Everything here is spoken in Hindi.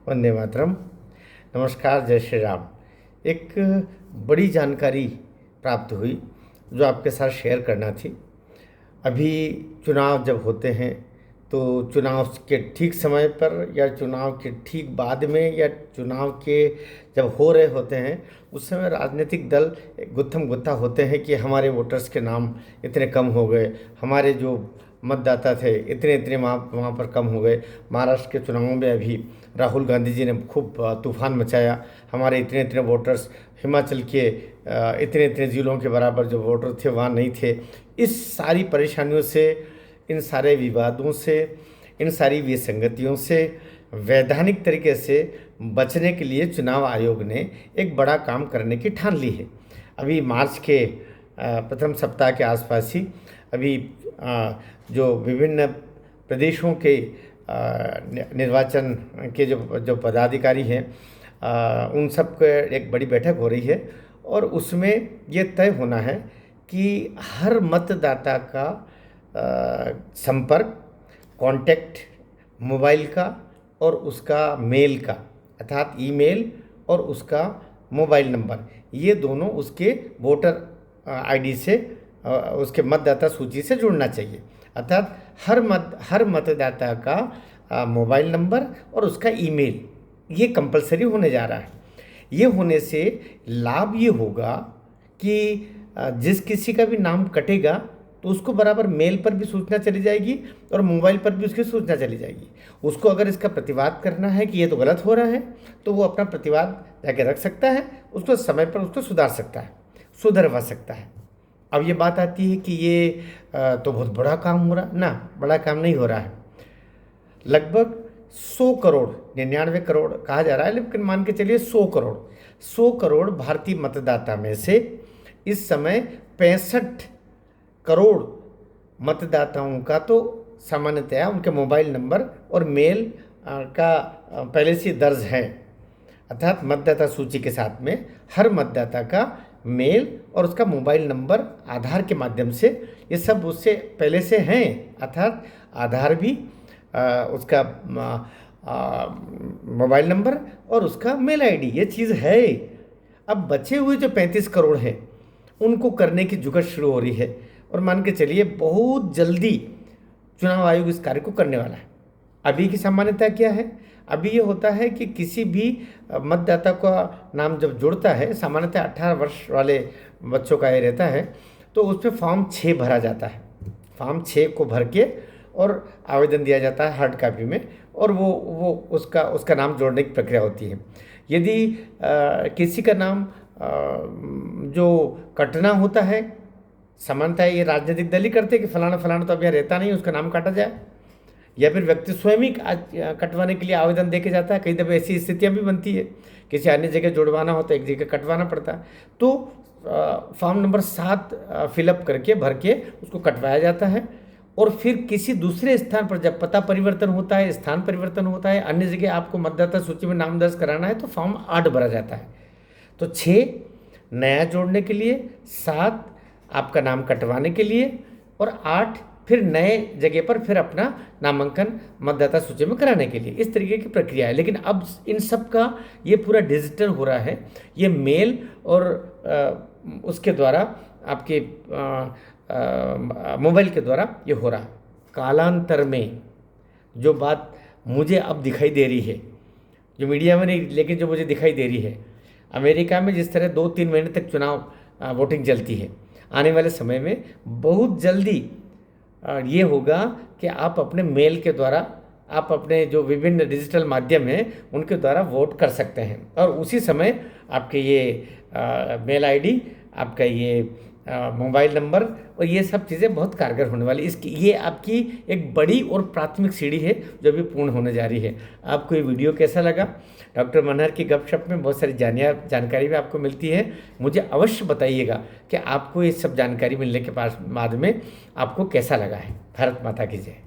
वंदे मातरम। नमस्कार, जय श्री राम। एक बड़ी जानकारी प्राप्त हुई जो आपके साथ शेयर करना थी। अभी चुनाव जब होते हैं तो चुनाव के ठीक समय पर या चुनाव के ठीक बाद में या चुनाव के जब हो रहे होते हैं उस समय राजनीतिक दल गुत्थम गुत्था होते हैं कि हमारे वोटर्स के नाम इतने कम हो गए, हमारे जो मतदाता थे इतने इतने वहाँ पर कम हो गए। महाराष्ट्र के चुनावों में अभी राहुल गांधी जी ने खूब तूफान मचाया, हमारे इतने इतने वोटर्स हिमाचल के इतने इतने ज़िलों के बराबर जो वोटर थे वहाँ नहीं थे। इस सारी परेशानियों से, इन सारे विवादों से, इन सारी विसंगतियों से वैधानिक तरीके से बचने के लिए चुनाव आयोग ने एक बड़ा काम करने की ठान ली है। अभी मार्च के प्रथम सप्ताह के आसपास ही अभी जो विभिन्न प्रदेशों के निर्वाचन के जो पदाधिकारी हैं उन सब के एक बड़ी बैठक हो रही है और उसमें ये तय होना है कि हर मतदाता का संपर्क, कांटेक्ट, मोबाइल का और उसका मेल का, अर्थात ईमेल और उसका मोबाइल नंबर, ये दोनों उसके वोटर आईडी से उसके मतदाता सूची से जुड़ना चाहिए। अर्थात हर मतदाता का मोबाइल नंबर और उसका ईमेल ये कंपलसरी होने जा रहा है। ये होने से लाभ ये होगा कि जिस किसी का भी नाम कटेगा तो उसको बराबर मेल पर भी सूचना चली जाएगी और मोबाइल पर भी उसकी सूचना चली जाएगी। उसको अगर इसका प्रतिवाद करना है कि ये तो गलत हो रहा है तो वो अपना प्रतिवाद जाके रख सकता है, उसको समय पर उसको सुधार सकता है, सुधरवा सकता है। अब ये बात आती है कि ये तो बहुत बड़ा काम हो रहा ना, बड़ा काम नहीं हो रहा है। लगभग 100 करोड़, 99 करोड़ कहा जा रहा है लेकिन मान के चलिए 100 करोड़ भारतीय मतदाता में से इस समय 65 करोड़ मतदाताओं का तो सामान्यतया उनके मोबाइल नंबर और मेल का पहले से दर्ज है। अर्थात मतदाता सूची के साथ में हर मतदाता का मेल और उसका मोबाइल नंबर आधार के माध्यम से ये सब उससे पहले से हैं। अर्थात आधार भी उसका मोबाइल नंबर और उसका मेल आईडी ये चीज़ है। अब बचे हुए जो 35 करोड़ हैं उनको करने की जुगत शुरू हो रही है और मान के चलिए बहुत जल्दी चुनाव आयोग इस कार्य को करने वाला है। अभी की सामान्यता क्या है? अभी ये होता है कि किसी भी मतदाता का नाम जब जुड़ता है, सामान्यतः 18 वर्ष वाले बच्चों का ये रहता है, तो उस पर फॉर्म 6 भरा जाता है। फॉर्म 6 को भर के और आवेदन दिया जाता है हार्ड कॉपी में और वो उसका नाम जोड़ने की प्रक्रिया होती है। यदि किसी का नाम जो कटना होता है, सामान्यतः ये राजनीतिक दल ही करते हैं कि फलाना फलाना तो अब यहाँ रहता नहीं, उसका नाम काटा जाए, या फिर व्यक्ति स्वयं ही कटवाने के लिए आवेदन दे के जाता है। कई दफ़े ऐसी स्थितियाँ भी बनती है, किसी अन्य जगह जुड़वाना हो तो एक जगह कटवाना पड़ता है, तो फॉर्म नंबर 7 फिलअप करके भर के उसको कटवाया जाता है और फिर किसी दूसरे स्थान पर जब पता परिवर्तन होता है, स्थान परिवर्तन होता है, अन्य जगह आपको मतदाता सूची में नाम दर्ज कराना है तो फॉर्म 8 भरा जाता है। तो 6 नया जोड़ने के लिए, 7 आपका नाम कटवाने के लिए और 8 फिर नए जगह पर फिर अपना नामांकन मतदाता सूची में कराने के लिए। इस तरीके की प्रक्रिया है। लेकिन अब इन सब का ये पूरा डिजिटल हो रहा है। ये मेल और उसके द्वारा आपके मोबाइल के द्वारा ये हो रहा है। कालांतर में जो बात मुझे अब दिखाई दे रही है, जो मीडिया में नहीं लेकिन जो मुझे दिखाई दे रही है, अमेरिका में जिस तरह 2-3 महीने तक चुनाव वोटिंग चलती है, आने वाले समय में बहुत जल्दी ये होगा कि आप अपने मेल के द्वारा, आप अपने जो विभिन्न डिजिटल माध्यम हैं उनके द्वारा वोट कर सकते हैं और उसी समय आपके ये मेल आईडी, आपका ये मोबाइल नंबर और ये सब चीज़ें बहुत कारगर होने वाली। इसकी ये आपकी एक बड़ी और प्राथमिक सीढ़ी है जो अभी पूर्ण होने जा रही है। आपको ये वीडियो कैसा लगा? डॉक्टर मनहर की गपशप में बहुत सारी जानकारी भी आपको मिलती है। मुझे अवश्य बताइएगा कि आपको ये सब जानकारी मिलने के बाद में आपको कैसा लगा है। भारत माता की जय।